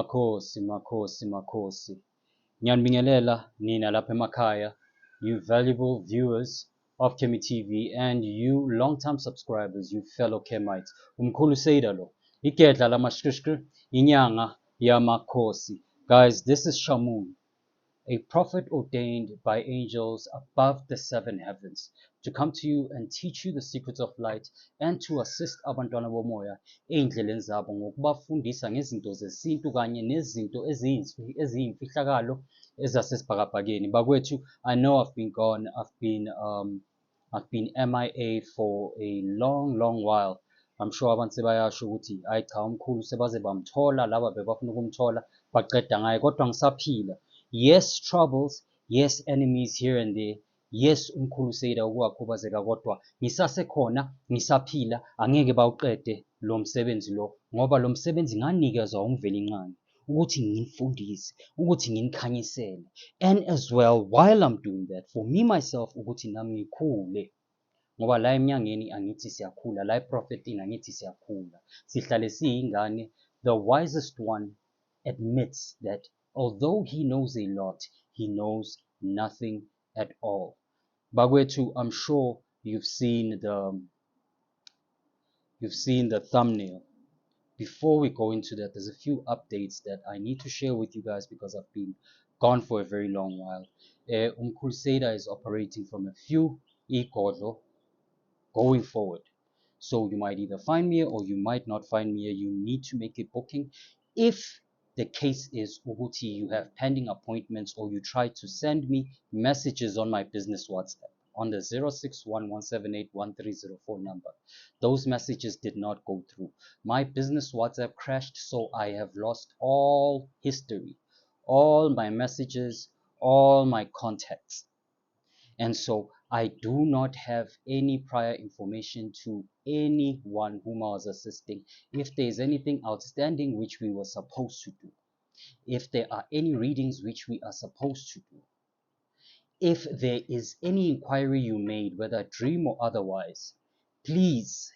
Makhosi. Ngiyanibingelela nina lapha emakhaya, you valuable viewers of Kemi TV and you long-time subscribers, you fellow Kemites. Umkhulu Seda lo, igedla lamashkrishkr, inyanga yamakhosi. Guys, this is Shamun, a prophet ordained by angels above the seven heavens to come to you and teach you the secrets of light and to assist abantwana bomoya ey'ndleleni zabo ngokubafundisa ngezinto zesintu kanye nezinto eziyimfihlakalo ezasesibhakabhakeni. Bakwethu, I know I've been gone. I've been MIA for a long while. I'm sure abantu sebayasho ukuthi hayi cha umkhulu sebaze bamthola laba bebafuna ukumthola baqeda ngaye, kodwa ngisaphila. Yes, troubles, yes, enemies here and there. Yes, umkhulu Seda ukuwakhubazeka, kodwa ngisasekhona, ngisaphila, angeke bawuqede lo msebenzi lo, ngoba lo msebenzi nganikezwa umvelinqangi ukuthi nginifundise, ukuthi nginikhanyisele, and as well while I'm doing that for me myself ukuthi nami ngikhule, ngoba la emnyangeni angithi siyakhula, la eprofetini angithi siyakhula, sihlale siyingane. The wisest one admits that although he knows a lot, he knows nothing at all. Bakwethu, I'm sure you've seen the thumbnail. Before we go into that, there's a few updates that I need to share with you guys because I've been gone for a very long while. Umkhulu Seda is operating from a few igodlo going forward. So you might either find me here or you might not find me here. You need to make a booking. If the case is ukuthi you have pending appointments or you try to send me messages on my business WhatsApp on the 0611781304 number, those messages did not go through. My business WhatsApp crashed, so I have lost all history, all my messages, all my contacts, and so I do not have any prior information to anyone whom I was assisting. If there is anything outstanding which we were supposed to do, if there are any readings which we are supposed to do, if there is any inquiry you made, whether dream or otherwise, please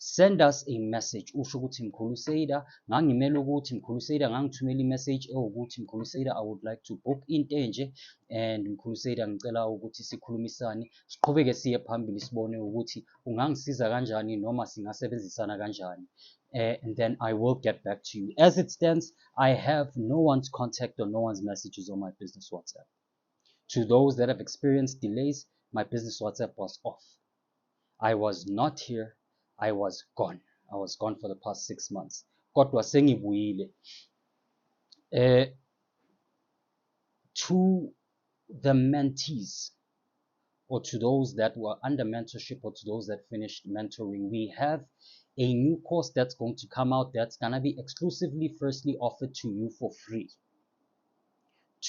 send us a message. Usho ukuthi Mkhulu Seda ngangimele ukuthi Mkhulu Seda ngangithumela imessage ewukuthi Mkhulu Seda I would like to book into enje, and Mkhulu Seda ngicela ukuthi sikhulumisane siqhubeke siye phambili sibone ukuthi ungangisiza kanjani noma singasebenzisana kanjani. And then I will get back to you. As it stands, I have no one's contact or no one's messages on my business WhatsApp. To those that have experienced delays, my business WhatsApp was off. I was not here. I was gone. I was gone for the past 6 months. Kodwa sengibuyile. To the mentees, or to those that were under mentorship, or to those that finished mentoring, we have a new course that's going to come out that's going to be exclusively firstly offered to you for free.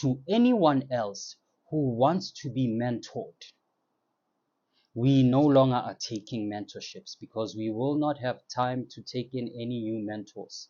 To anyone else who wants to be mentored, we no longer are taking mentorships because we will not have time to take in any new mentors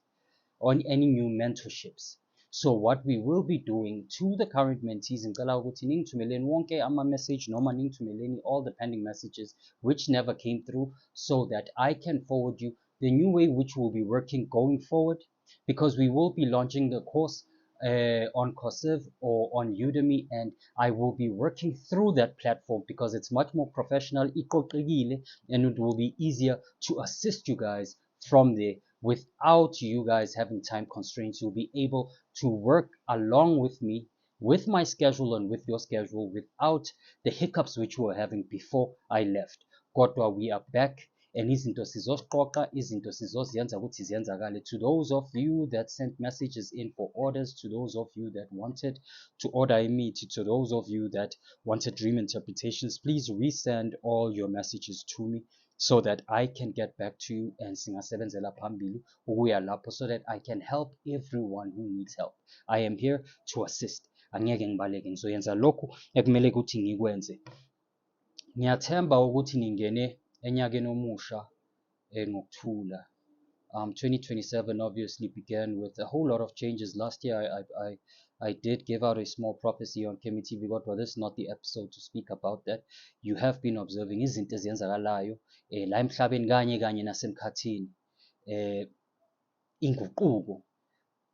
or any new mentorships. So what we will be doing to the current mentees, ngicela ukuthi ningithumeleni wonke ama-message noma ningithumeleni all the pending messages which never came through, so that I can forward you the new way which we'll be working going forward, because we will be launching the course on Coursera or on Udemy, and I will be working through that platform because it's much more professional, and it will be easier to assist you guys from there without you guys having time constraints. You'll be able to work along with me, with my schedule and with your schedule, without the hiccups which we were having before I left. Kodwa we are back, and izinto sizoqoqa, izinto sizoziyenza ukuthi ziyenzakale. To those of you that sent messages in for orders, to those of you that wanted to order a meet, to those of you that wanted dream interpretations, please resend all your messages to me so that I can get back to you and singasebenzela phambili ukuya lapho, so that I can help everyone who needs help. I am here to assist. Angeke ngibaleke, ngizoyenza lokhu ekumele ukuthi ngikwenze. Ngiyathemba ukuthi ningene enyakeni omusha ngokuthula. 2027 obviously began with a whole lot of changes. Last year I did give out a small prophecy on Kemi TV, but this is not the episode to speak about that. You have been observing izinto eziyenzakalayo la emhlabeni kanye nasemkhathini, inguquko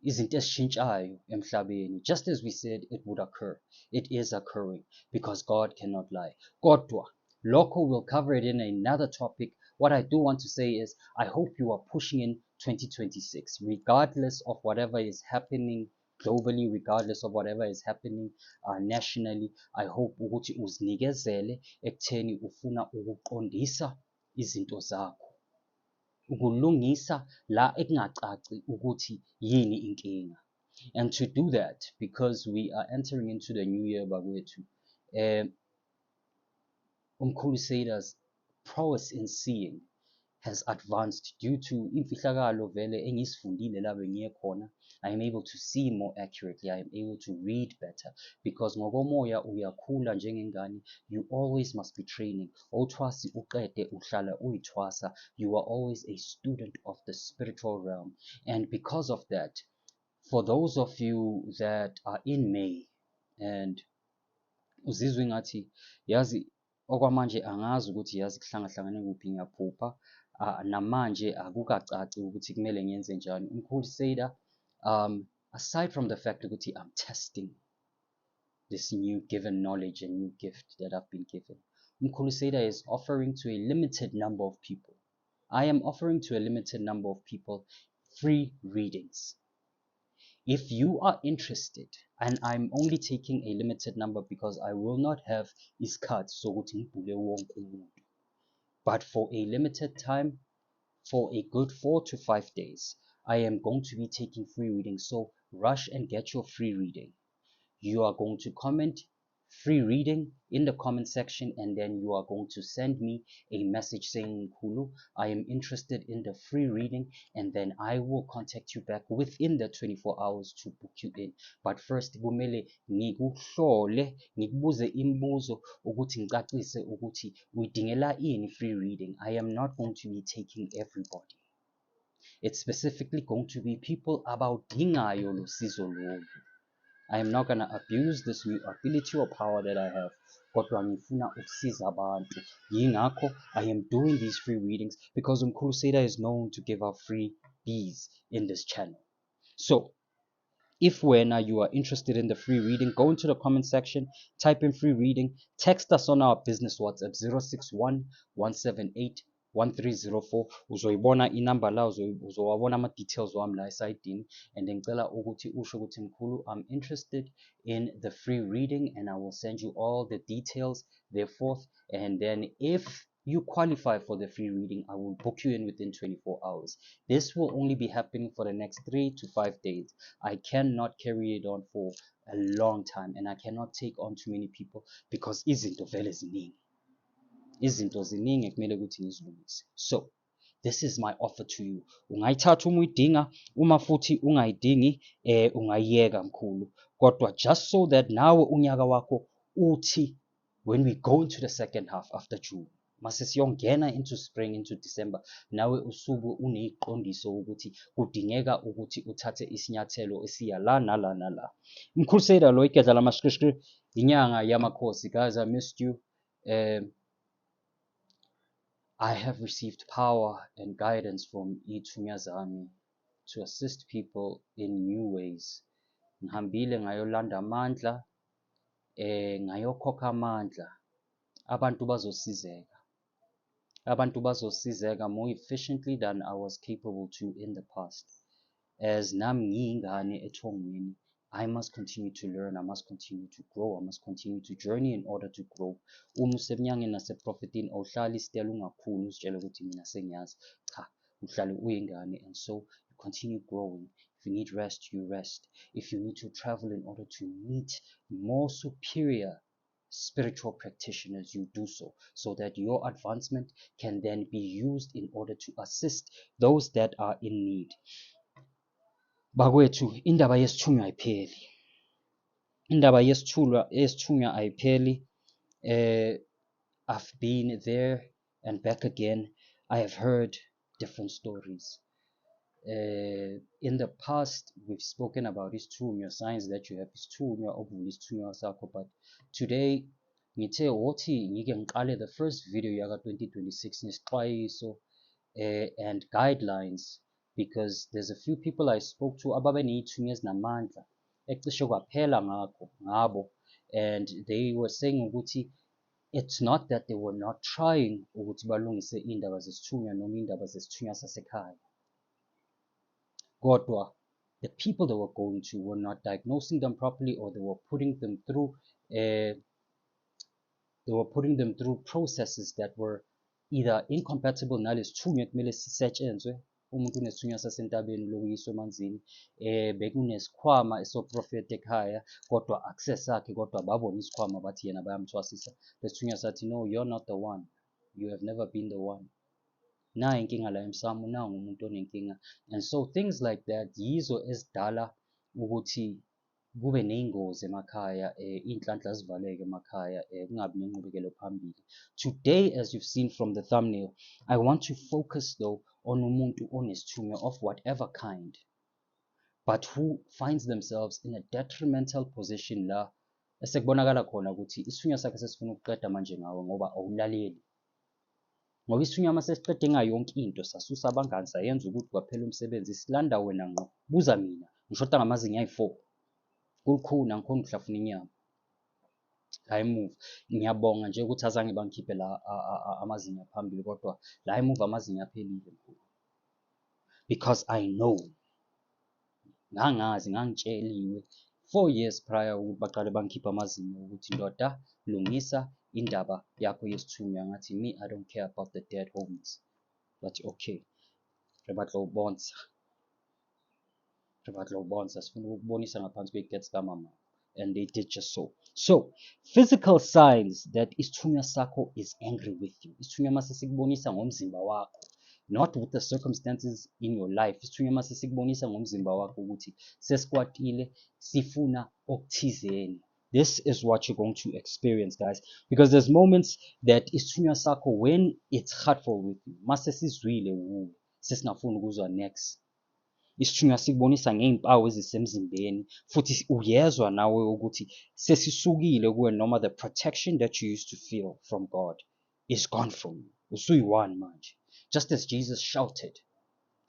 izinto ezishintshayo emhlabeni. Just as we said it would occur, it is occurring because God cannot lie. Kodwa, lokho we'll cover it in another topic. What I do want to say is I hope you are pushing in 2026 regardless of whatever is happening globally, regardless of whatever is happening nationally. I hope ukuthi uzinikezele ekutheni ufuna ukuqondisa izinto zakho, ukulungisa la ekungacaci ukuthi yini inkinga. And to do that, because we are entering into the new year bakwethu, Crusaders prowess in seeing has advanced due to imfihlakalo vele engisifundile la bengiye khona. I am able to see more accurately. I am able to read better because ngokomoya uyakhula njengengane. You always must be training. Awuthwasi uqede uhlala uyithwasa. You are always a student of the spiritual realm. And because of that, for those of you that are in May and uzizwe ngathi yazi okwamanje angazi ukuthi yazi kuhlangahlangane kuphi, ngiyaphupha namanje akukacaci ukuthi kumele ngenze njani. Crusader, aside from the fact ukuthi I'm testing this new given knowledge and new gift that I've been given, Crusader is offering to a limited number of people. I am offering to a limited number of people free readings. If you are interested, and I'm only taking a limited number because I will not have isikhathi sokuthi ngibhule wonke umuntu, but for a limited time, for a good 4 to 5 days, I am going to be taking free reading. So rush and get your free reading. You are going to comment free reading in the comment section, and then you are going to send me a message saying, Kulu, I am interested in the free reading, and then I will contact you back within the 24 hours to book you in. But first, kumele ngikuhlole, ngikubuze imibuzo ukuthi ngicacise ukuthi uyidingela ini free reading. I am not going to be taking everybody. It's specifically going to be people abawudingayo lo sizo lolu. I am not going to abuse this new ability or power that I have. Kodwa ngifuna ukusiza abantu. Yingakho I am doing these free readings because Crusader is known to give out free bees in this channel. So, if when you are interested in the free reading, go into the comment section, type in free reading, text us on our business WhatsApp 061 178 1304. Uzoyibona inamba la, uzowabona ama details wami la esayidini, and then ngicela ukuthi usho ukuthi mkhulu, I'm interested in the free reading, and I will send you all the details therefore. And then if you qualify for the free reading, I will book you in within 24 hours. This will only be happening for the next 3 to 5 days. I cannot carry it on for a long time, and I cannot take on too many people because izinto vele ziningi. Izinto ziningi ekumele ukuthi ngizilungise. So this is my offer to you. Ungayithatha uma uyidinga, uma futhi ungayidingi ungayiyeka mkhulu. Kodwa just so that nawe unyaka wakho uthi when we go into the second half after June, mase siyongena into spring, into December, nawe usuku uneyiqondiso ukuthi kudingeka ukuthi uthathe isinyathelo esiya la nala nala. Crusader lo igedla lamashkrishkri inyanga yamakhosi. Guys, I missed you. I have received power and guidance from Ithunya Zami to assist people in new ways. Ngihambile ngayolanda amandla, ngayokhokha amandla. Abantu bazosizeka. Abantu bazosizeka more efficiently than I was capable to in the past. As nami ngiyingane ethongweni, I must continue to learn, I must continue to grow, I must continue to journey in order to grow. Uma usemnyangeni naseprofitini awuhlali isitela ungakhuli uzitshela ukuthi mina sengiyazi. Cha, uhlale uyingane, and so you continue growing. If you need rest, you rest. If you need to travel in order to meet more superior spiritual practitioners, you do so that your advancement can then be used in order to assist those that are in need. Bakwethu, indaba yesithunywa ayipheli. Indaba yesithunywa ayipheli. I've been there and back again. I have heard different stories. In the past, we've spoken about isithunywa, signs that you have isithunywa, obviously isithunywa sakho, but today ngithe wothi ngike ngiqale the first video yaka 2026 nesixwayiso and guidelines because there's a few people I spoke to ababe ney'thunya ezinamandla ecishe kwaphela ngabo, and they were saying ukuthi it's not that they were not trying ukuthi balungise iy'ndaba zesithunywa noma iy'ndaba zesithunywa sasekhaya, kodwa the people they were going to were not diagnosing them properly, or they were putting them through processes that were either incompatible nalesithunywa ekumele sisetshenzwe. Umuntu unesithunywa sasentabeni lokuyiswa emanzini, bekunesikhwama esoprofeti ekhaya, kodwa access yakhe, kodwa babona isikhwama bathi yena bayamthwasisa. Lesithunywa sathi, no, you're not the one, you have never been the one. Nayi inkinga la emsamo, nangu umuntu onenkinga. And so things like that yizo ezidala ukuthi kube ney'ngozi emakhaya, iy'nhlanhla zivaleke emakhaya, kungabi nenqubekelo phambili. Today, as you've seen from the thumbnail, I want to focus though on umuntu onesithunywa of whatever kind, but who finds themselves in a detrimental position la esekubonakala khona ukuthi isithunywa sakhe sesifuna ukuqeda manje ngawe ngoba awulaleli. Ngoba isithunywa uma sesiqede ngayo yonke into, sasusa abangani, sayenza ukuthi kwaphela umsebenzi, silanda wena ngqo. Buza mina, ngishoda ngamazinyo ayi-4. Kukhulu, angikhoni ukuhlafuna inyama. Hayi move. Ngiyabonga nje ukuthi azange bangikhiphe la amazinyo phambili, kodwa la emuva amazinyo aphelile. Because I know, ngangazi, ngangitsheliwe 4 years prior ukuthi baqale bangikhipha amazinyo ukuthi ndoda lungisa indaba yakho yesithunywa. Ngathi me, I don't care about the dead homies. But okay, re batla ubonza sifuna ukubonisa ngaphansi kwegets kamama, and they did just so. So physical signs that isithunywa sakho is angry with you. Isithunywa mase sikubonisa ngomzimba wakho, not with the circumstances in your life. Isithunywa mase sikubonisa ngomzimba wakho ukuthi sesikwatile, sifuna okuthizeni. This is what you're going to experience, guys, because there's moments that isithunywa sakho, when it's hurtful with you, mase sizwile wuwe, sesingafuni ukuzwa next. Isithunywa sikubonisa ngey'mpawu ezisemzimbeni, futhi uyezwa nawe ukuthi sesisukile kuwe, noma the protection that you used to feel from God is gone from you. Usuyi-one manje. Just as Jesus shouted,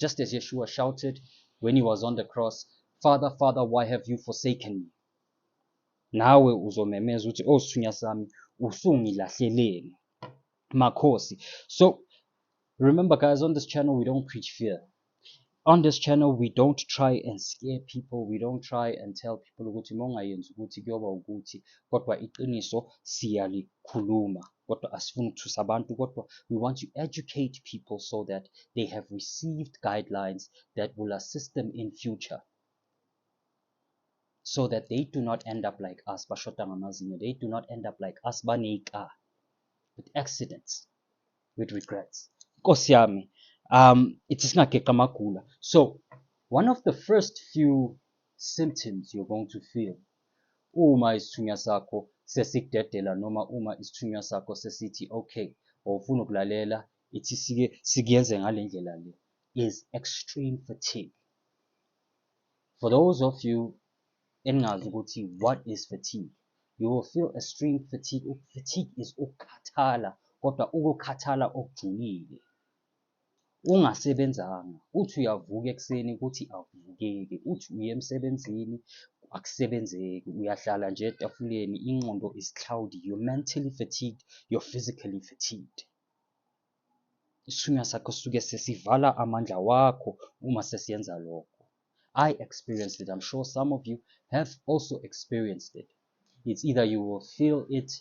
just as Yeshua shouted when he was on the cross, Father, Father, why have you forsaken me? Nawe uzomemeza uthi, oh sithunywa sami, usungilahleleni. Makhosi. So remember, guys, on this channel we don't preach fear. On this channel, we don't try and scare people. We don't try and tell people ukuthi mongayenzi ukuthi kuyoba ukuthi, kodwa iqiniso siyalikhuluma, kodwa asifuni ukuthusa abantu, kodwa we want to educate people so that they have received guidelines that will assist them in future, so that they do not end up like us, bashoda ngamazinyo. They do not end up like us, baney'ka, with accidents, with regrets. Nkosi yami. It is singageqa amagula. So one of the first few symptoms you're going to feel uma isithunywa sakho sesikudedela, noma uma isithunywa sakho sesithi okay, awufuna ukulalela, ithi sikuyenze ngale ndlela le, is extreme fatigue. For those of you engazi ukuthi what is fatigue, you will feel extreme fatigue. Fatigue is ukukhathala, kodwa ukukhathala okujulile, ungasebenzanga, uthi uyavuka ekuseni ukuthi akuvukeki, uthi uye emsebenzini akusebenzeki, uyahlala nje etafuleni, ingqondo is cloudy, you're mentally fatigued, you're physically fatigued. Isithunywa sakho suke sesivala amandla wakho uma sesiyenza lokho. I experienced it. I'm sure some of you have also experienced it. It's either you will feel it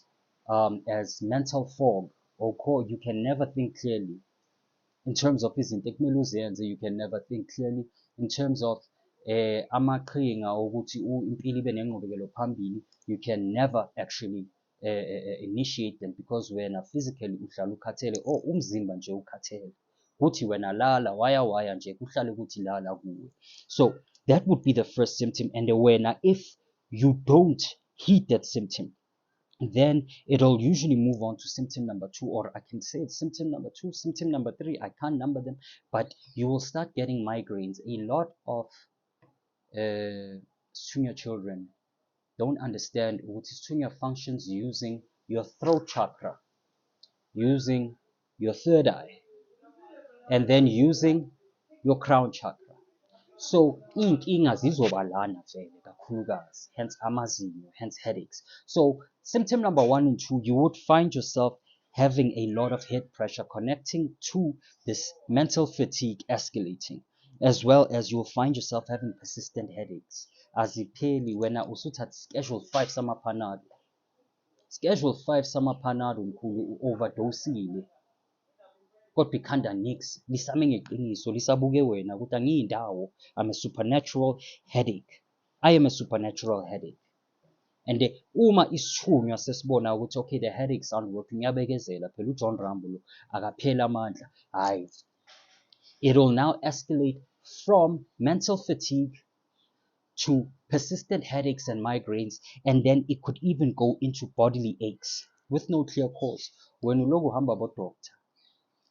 as mental fog, or you can never think clearly. In terms of izinto ekumele uzenze, you can never think clearly. In terms of amaqhinga ukuthi impilo ibe nenqubekelo phambili, you can never actually initiate them, because wena physically uhlala ukhathele, or umzimba nje ukhathele, kuthi wena lala waya nje kuhlale kuthi lala kuwe. So that would be the first symptom. And wena, if you don't heed that symptom, then it'll usually move on to symptom number 2, or I can say it's symptom number 2, symptom number 3, I can't number them, but you will start getting migraines. A lot of senior children don't understand what isithunywa functions using your throat chakra, using your third eye, and then using your crown chakra. So iy'nkinga zizoba lana vele kakhulukazi, hence amazinyo, hence headaches. So symptom number 1 and 2, you would find yourself having a lot of head pressure connecting to this mental fatigue escalating, as well as you'll find yourself having persistent headaches. Azipheli wena usuthatha schedule 5 sama-Panado. Schedule 5 sama-Panado mkhulu u-overdosile. Kodwa ikhanda nix lisame ngeqiniso lisabuke wena ukuthi angiyindawo. I'm a supernatural headache. I am a supernatural headache. And uma isithunywa sesibona ukuthi okay, the headaches aren't working, uyabekezela phela uJohn Rambo lo akapheli amandla. Hayi, it will now escalate from mental fatigue to persistent headaches and migraines, and then it could even go into bodily aches with no clear cause. When uloku hamba doctor,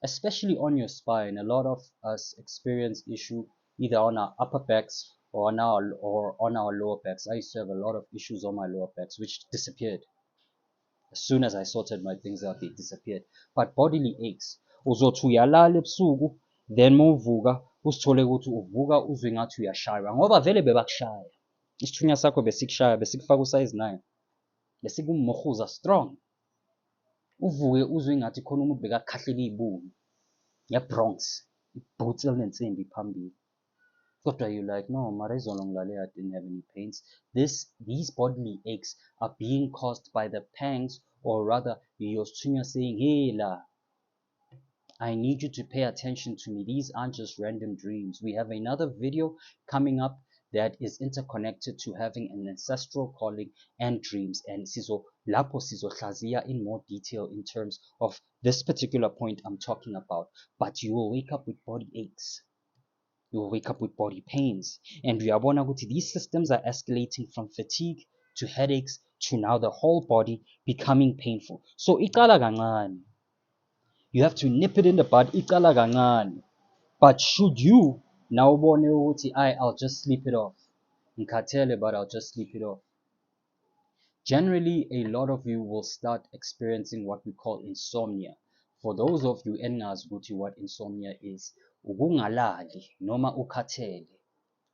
especially on your spine, a lot of us experience issue either on our upper backs or on our lower backs. I used to have a lot of issues on my lower backs, which disappeared. As soon as I sorted my things out, they disappeared. But bodily aches, uzothi uyalala ebusuku, then mawuvuka usithole ukuthi uvuka uzwe ngathi uyashaywa ngoba vele bebakushaya. Isithunya sakho besikushaya, besikufaka usize 9, besikummohuza strong. Uvuke uzwe ngathi khona umuntu bekakukhahlela iy'buni nge-Bronx, ibhutsi elinensimbi phambili. Kodwa you like, no, mara izolo ngilale, I didn't have any pains. These bodily aches are being caused by the pangs, or rather your sithunya saying, hey la, I need you to pay attention to me. These aren't just random dreams. We have another video coming up that is interconnected to having an ancestral calling and dreams, and lapho sizohlaziya in more detail in terms of this particular point I'm talking about. But you will wake up with body aches, you will wake up with body pains, and uyabona ukuthi these systems are escalating from fatigue to headaches to now the whole body becoming painful. So iqala kancane, you have to nip it in the bud, iqala kancane. But should you now ubone ukuthi I'll just sleep it off, ngikhathele but I'll just sleep it off, generally a lot of you will start experiencing what we call insomnia. For those of you engazi ukuthi what insomnia is, ukungalali noma ukhathele,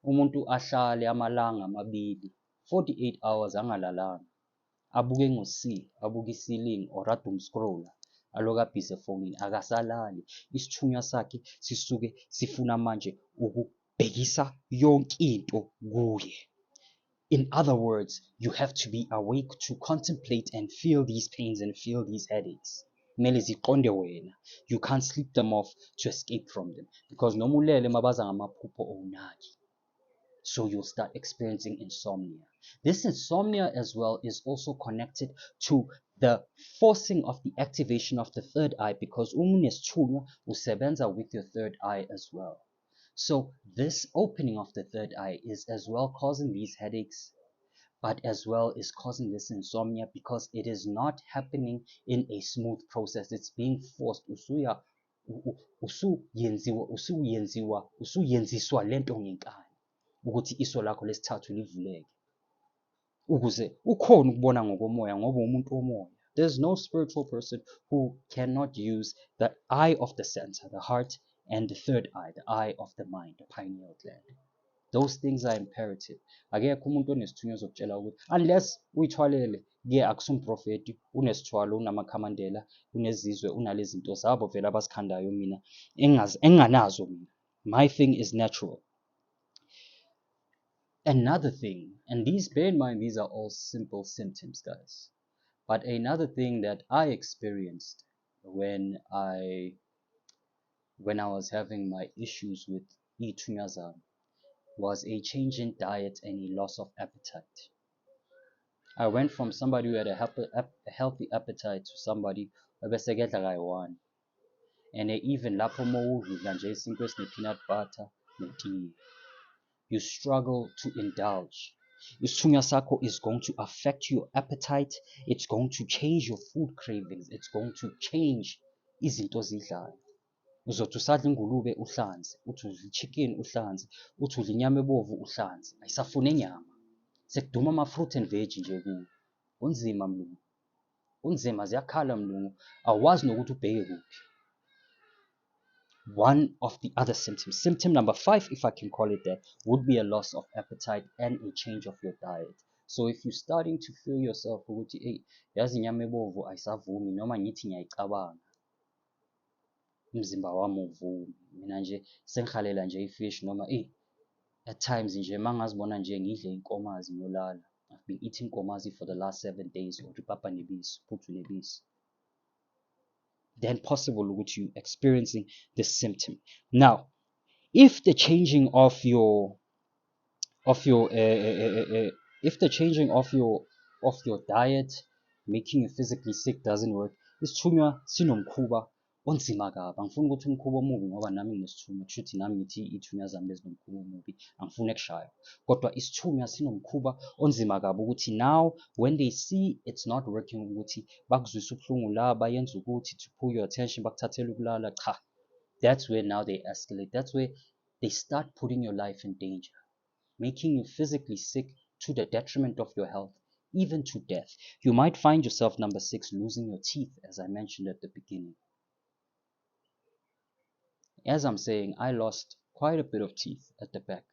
umuntu ahlale amalanga amabili 48 hours angalalanga, abuke ngo-C, abuke i-ceiling or random scroller, aloku abhizi efonini, akasalali. Isithunywa sakhe sisuke sifuna manje ukubhekisa yonke into kuye. In other words, you have to be awake to contemplate and feel these pains and feel these headaches. Kumele ziqonde wena. You can't sleep them off to escape from them, because noma ulele mabaza ngamaphupho owunaki. So you'll start experiencing insomnia. This insomnia as well is also connected to the forcing of the activation of the third eye, because unesithunywa usebenza with your third eye as well. So this opening of the third eye is as well causing these headaches, but as well is causing this insomnia because it is not happening in a smooth process. It's being forced. Usuyenziswa lento ngenkani ukuthi iso lakho lesithathu livuleke, ukuze ukhona ukubona ngokomoya ngoba umuntu womoya. There's no spiritual person who cannot use the eye of the center, the heart, and the third eye, the eye of the mind, the pineal gland. Those things are imperative. Akekho umuntu onesithunywa ozokutshela ukuthi unless uyithwalele ke akusumprofeti, unesithwalo, unamakhamandela, unezizwe, unalezi zinto zabo vele abasikhandayo mina enganazo mina. My thing is natural. Another thing, and bear in mind, these are all simple symptoms, guys. But another thing that I experienced when I was having my issues with ithunya zami was a change in diet and a loss of appetite. I went from somebody who had a healthy appetite to somebody obesekadla kayi-1, and even lapho mawudla nje isinkwa esine-peanut butter netiye, you struggle to indulge. Isithunya sakho is going to affect your appetite. It's going to change your food cravings. It's going to change izinto ozidlayo. Uzothi usadla ingulube uhlanze, uthi udla i-chicken uhlanze, uthi udla inyama ebovu uhlanze, ayisafune nyama. Sekuduma ama-fruit and veg nje kuwe. Unzima mlungu, unzima, ziyakhala mlungu, awazi nokuthi ubheke kuphi. one of the other symptoms. Symptom number 5, if I can call it that, would be a loss of appetite and a change of your diet. So if you're starting to feel yourself ukuthi hey yazi inyama ebovu ayisavumi noma ngithi ngiyayicabanga umzimba wami uvumi mina nje sengihalela nje ifish noma at times nje mangazibona nje ngidle inkomazi ngiyolala. I've been eating nkomazi for the last 7 days or ipapa nebisi phuthu nebisi, then possible ukuthi you experiencing this symptom. Now if the changing of your if the changing of your diet making you physically sick doesn't work, isithunywa sinomkhuba onzima kabi. Angifuni ukuthi umkhuba omubi ngoba nami nginesithunywa kushuthi nami ngithi ithunywa zami bezinomkhuba omubi, angifuni ekushaya, kodwa isithunywa sinomkhuba onzima kabi ukuthi now when they see it's not working ukuthi bakuzwisa ubuhlungu la bayenza ukuthi to pull your attention bakuthathele ukulala, cha, that's where now they escalate. That's where they start putting your life in danger, making you physically sick to the detriment of your health, even to death. You might find yourself, number 6, losing your teeth, as I mentioned at the beginning. As I'm saying, I lost quite a bit of teeth at the back.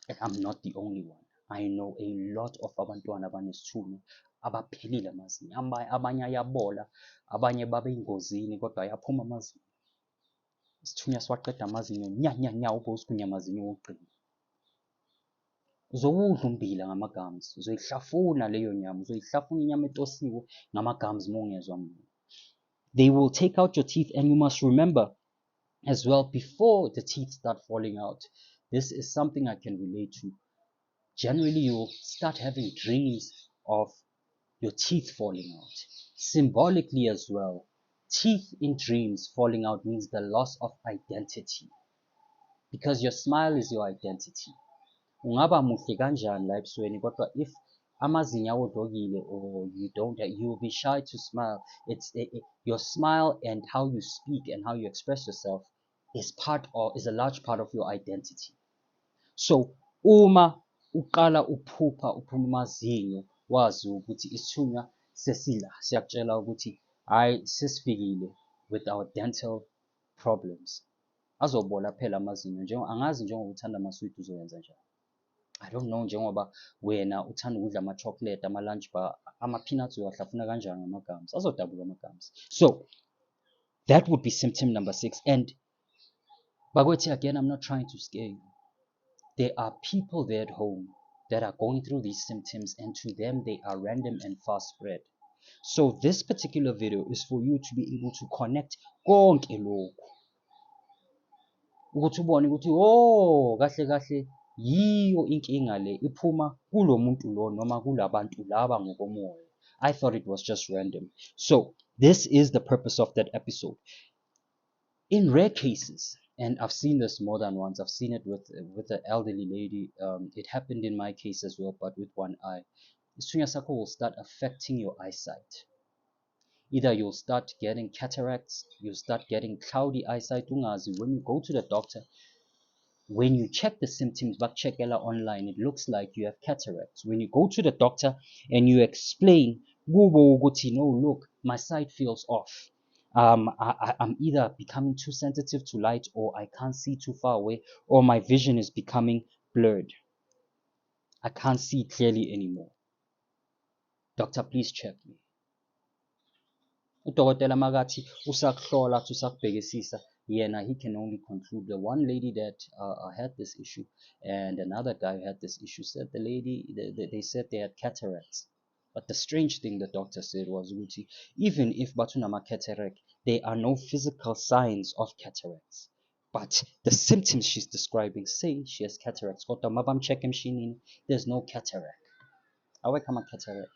And I'm not the only one. I know a lot of abantwana abanesithunywa abaphelile amazinyo, abanye ayabola, abanye babe ingozini kodwa ayaphuma amazinyo. Isithunywa siwaqeda amazinyo nya ubose kunyamazinyo wokugcina. Uzowudla umbila ngamagams, uzoyihlafuna leyo nyama, uzoyihlafuna inyama etosiwe ngamagams mongezwa mina. They will take out your teeth, and you must remember as well, before the teeth start falling out, this is something I can relate to. Generally, you'll start having dreams of your teeth falling out. Symbolically as well, teeth in dreams falling out means the loss of identity, because your smile is your identity. Ungaba muhle kanjani la ebusweni kodwa if amazinyo awodokile or you will be shy to smile. Your smile and how you speak and how you express yourself is a large part of your identity. So uma uqala uphupha uphuma amazinyo, wazi ukuthi isithunywa sesila siyakutshela ukuthi hayi sesifikile with our dental problems. Azobola phela amazinyo, angazi njengokuthanda amaswidi uzoyenza njani. I don't know njengoba wena uthanda ukudla ama-chocolate, ama-lunch bar, ama-peanuts uyahlafuna kanjani ngamagums, azodabuka amagums. So that would be symptom number 6. And Bagweti, again, I'm not trying to scare you. There are people there at home that are going through these symptoms, and to them they are random and fast spread. So this particular video is for you to be able to connect konke lokhu ukuthi ubone ukuthi oh kahle kahle yiyo inkinga le iphuma kulo muntu lo noma kulabantu laba ngokomoya. I thought it was just random. So this is the purpose of that episode. In rare cases, and I've seen this more than once, I've seen it with an elderly lady. It happened in my case as well, but with one eye. Isithunywa sakho will start affecting your eyesight. Either you'll start getting cataracts, you'll start getting cloudy eyesight. Ungazi, when you go to the doctor, when you check the symptoms, bakcheckela online, it looks like you have cataracts. When you go to the doctor and you explain, look, my sight feels off. I'm either becoming too sensitive to light, or I can't see too far away, or my vision is becoming blurred. I can't see clearly anymore. Doctor, please check me. Udokotela makathi usakuhlola usakubhekisisa, yena he can only conclude. The one lady that had this issue and another guy who had this issue said they said they had cataracts. But the strange thing the doctor said was, even if batunama cataract, there are no physical signs of cataracts. But the symptoms she's describing say she has cataracts. There's no cataract. Awekama cataract.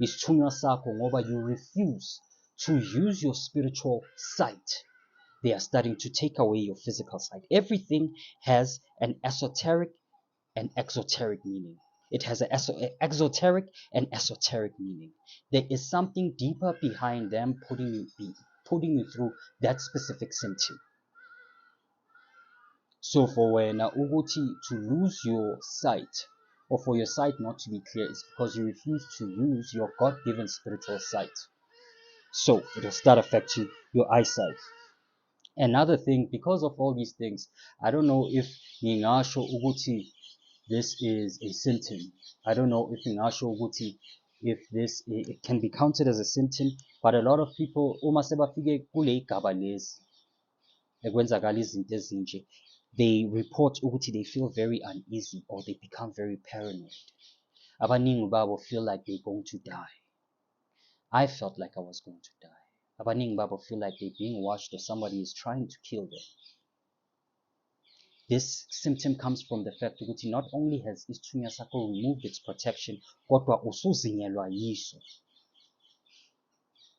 Isithunywa sakho ngoba you refuse to use your spiritual sight. They are starting to take away your physical sight. Everything has an esoteric and exoteric meaning. It has an exoteric and esoteric meaning. There is something deeper behind them putting you through that specific symptom. So for wena uguti to lose your sight, or for your sight not to be clear, is because you refuse to use your God-given spiritual sight. So it will start affecting your eyesight. Another thing, because of all these things, I don't know if ngingasho ukuthi this is a symptom. I don't know if ngingasho ukuthi if this it can be counted as a symptom, but a lot of people uma sebafike kule igaba lezi ekwenzakala izinto ezinje, they report ukuthi they feel very uneasy or they become very paranoid. Abaningi babo feel like they're going to die. I felt like I was going to die. Abaningi babo feel like they're being watched or somebody is trying to kill them. This symptom comes from the fact that not only has isithunywa sakho removed its protection, kodwa usuzinyelwa yiso.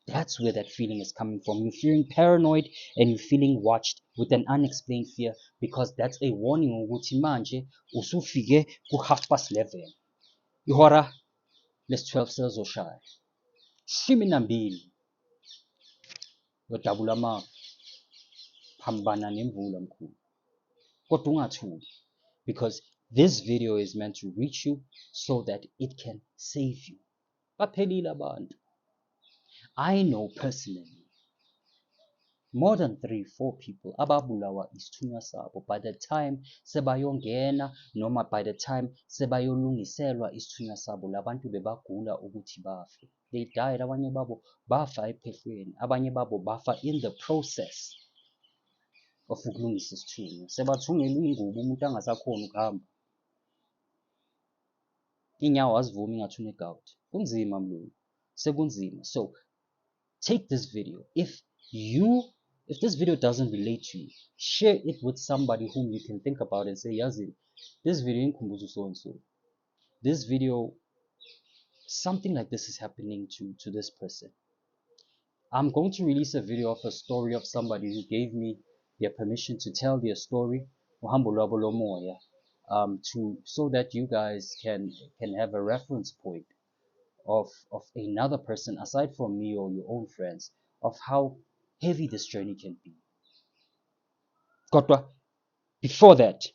That's where that feeling is coming from. You're feeling paranoid and you're feeling watched with an unexplained fear, because that's a warning ukuthi manje usufike ku 11:30. Ihora les-12 selizoshaya. Shimi nambili. Yodabula amafu. Phambana nemvula mkhulu. Kodwa ungathuki, because this video is meant to reach you so that it can save you. Baphelile abantu. I know personally more than 3-4 people ababulawa isithunywa sabo by the time sebayongena noma by the time sebayolungiselwa isithunywa sabo, labantu bebagula ukuthi bafe. They died. Abanye babo bafa ephehlweni, abanye babo bafa in the process of ukulungisa isithunywa. Sebathungelwa ingubo umuntu angasakhona ukuhamba, inyawo azivumi ngathi une-gout. Kunzima mlungu, sekunzima. So take this video. If this video doesn't relate to you, share it with somebody whom you can think about and say, yazi, this video inkhumbuza so and so. This video, something like this is happening to this person. I'm going to release a video of a story of somebody who gave me their permission to tell their story, so that you guys can have a reference point of another person aside from me or your own friends, of how heavy this journey can be. Kodwa, before that,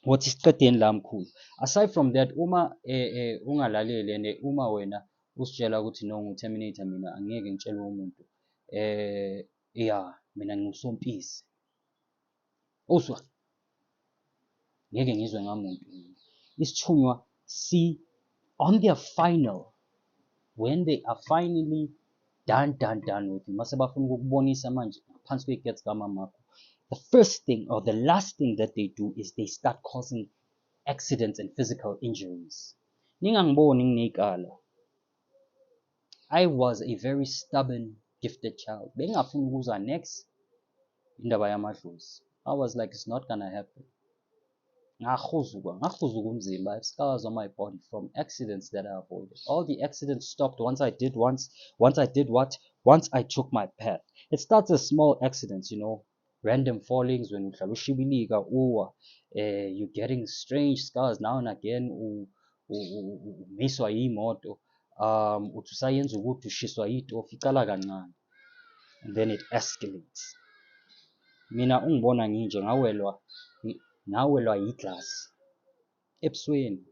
what is isiqedeni la mkhulu? Aside from that, uma ungalalele and uma wena usitshela ukuthi no ngu-terminator mina angeke ngitshele umuntu mina ngingusompisi, uzwa, ngeke ngizwe ngamuntu. Isithunywa on their final, when they are finally done with you, mase bafuna ukukubonisa manje ngaphansi kwegets kamamakho, the first thing or the last thing that they do is they start causing accidents and physical injuries. Ningangiboni nginekala. I was a very stubborn, gifted child. Bengafuna ukuzwa next indaba yamadlozi. I was like, it's not gonna happen. Ngakhuzuka umzimba. I have scars on my body from accidents that I avoided. All the accidents stopped once I did what? Once I took my path. It starts as small accidents, random fallings when you're getting strange scars now and again, umiswa imoto, usayenza ukuthi ushiswa itofu iqala kancane, and then it escalates. Mina ungibona nginje ngawelwa iglass ebusweni,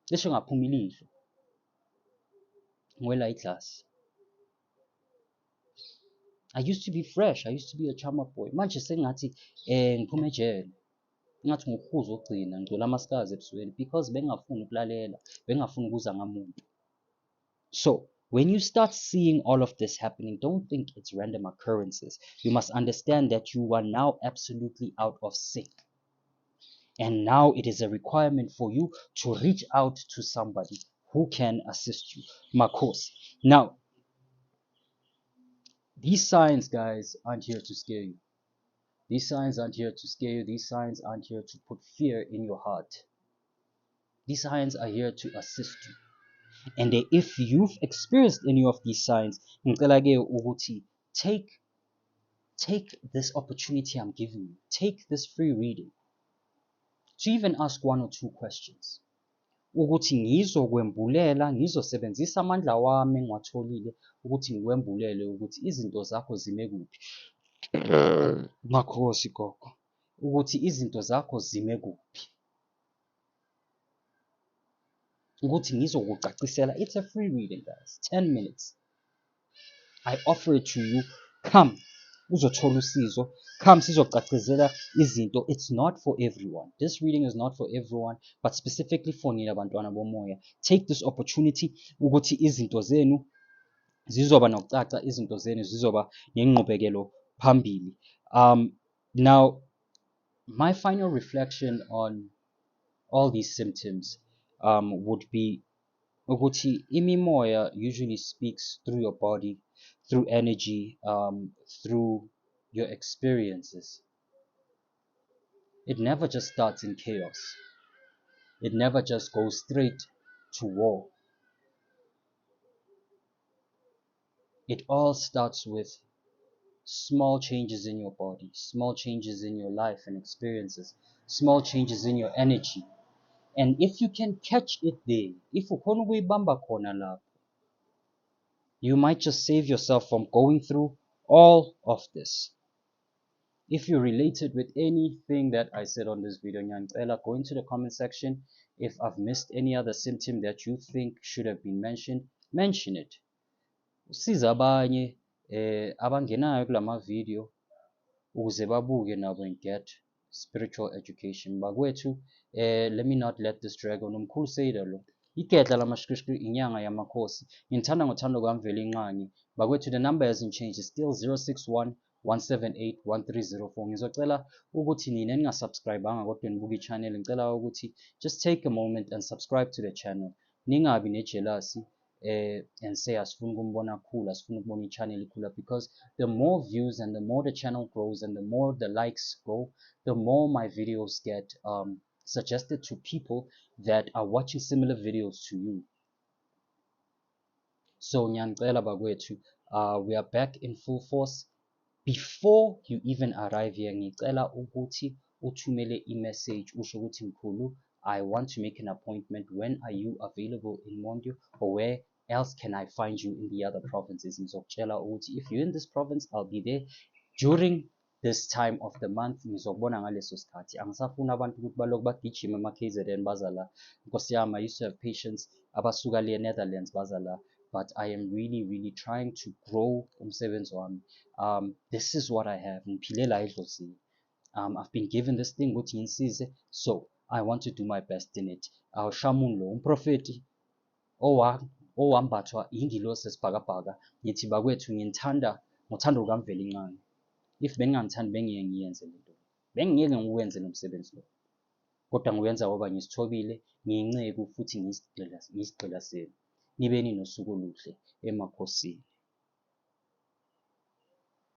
cishe ngaphuma ilihlo, ngiwela iglass. I used to be fresh. I used to be a charmer boy. Manje sengathi ngiphume ejele, ngathi ngokuhuza ogcina ngicela ama-scars ebusweni, because bengafuni ukulalela, bengafuni ukuza ngamuntu. So when you start seeing all of this happening, don't think it's random occurrences. You must understand that you are now absolutely out of sync. And now it is a requirement for you to reach out to somebody who can assist you. Makhosi. Now, these signs, guys, aren't here to scare you. These signs aren't here to scare you. These signs aren't here to put fear in your heart. These signs are here to assist you. And if you've experienced any of these signs, take this opportunity I'm giving you. Take this free reading to even ask 1 or 2 questions. Ukuthi ngizokwembulela, ngizosebenzisa amandla wami engiwatholile ukuthi ngikwembulele ukuthi izinto zakho zime kuphi. Makhosi gogo. Ukuthi izinto zakho zime kuphi. Ukuthi ngizokucacisela. It's a free reading, guys. 10 minutes. I offer it to you. Come. uzothola usizo. Come sizocacizela izinto. It's not for everyone. This reading is not for everyone, but specifically for nina bantwana bomoya. Take this opportunity ukuthi izinto zenu zizoba nokucaca, izinto zenu zizoba nenqubekelo phambili. Now, my final reflection on all these symptoms would be ukuthi imimoya usually speaks through your body, through energy, through your experiences. It never just starts in chaos. It never just goes straight to war. It all starts with small changes in your body, small changes in your life and experiences, small changes in your energy. And if you can catch it there, if ukhona ukuyibamba khona lapho, you might just save yourself from going through all of this. If you related with anything that I said on this video, ngiyacela, go into the comment section. If I've missed any other symptom that you think should have been mentioned, mention it. Usiza abanye abangenayo kulama video ukuze babuke nabo and get spiritual education. Bakwethu, let me not let this drag on. Umkhulu Seyida lo, igedla lamashishki inyanga yamakhosi. Ngithanda ngothando kwami vele inqangi. Bakwethu, the number hasn't changed. It's still 061 178 1304. Ngizocela ukuthi nina ningasubscribeanga kodwa nibuka i-channel, ngicela ukuthi just take a moment and subscribe to the channel. Ningabi nejealousy and say asifuna ukumbona khula, asifuna ukubona i-channel ikhula, because the more views and the more the channel grows and the more the likes go, the more my videos get suggested to people that are watching similar videos to you. So ngiyacela bakwethu, we are back in full force. Before you even arrive here, ngicela ukuthi uthumele i-message usho ukuthi mkhulu, I want to make an appointment. When are you available in Mondio, or where else can I find you in the other provinces? Ngizokutshela ukuthi if you're in this province, I'll be there during this time of the month. Ngizokubona ngaleso sikhathi. Angisafuna abantu ukuthi balokhu bagijima ema-KZN baza la. Nkosi yami, I used to have patients abasuka le Netherlands baza la. But I am really trying to grow umsebenzi wami. This is what I have. I've been given this thing ukuthi ngisize, so I want to do my best in it. Shamun lo umprofeti owambathwa ingilosi esibhakabhaka, ngithi bakwethu ngithanda ngothando lwami vele incane. If bengingangithandi bengiyeke ngiyenze lento, bengiyeke ngiwenze lo msebenzi lo, kodwa ngiwenza ngoba ngisithobile, ngiyinceku futhi ngiyisigqila senu. Nibeni nosuku oluhle emakhosini.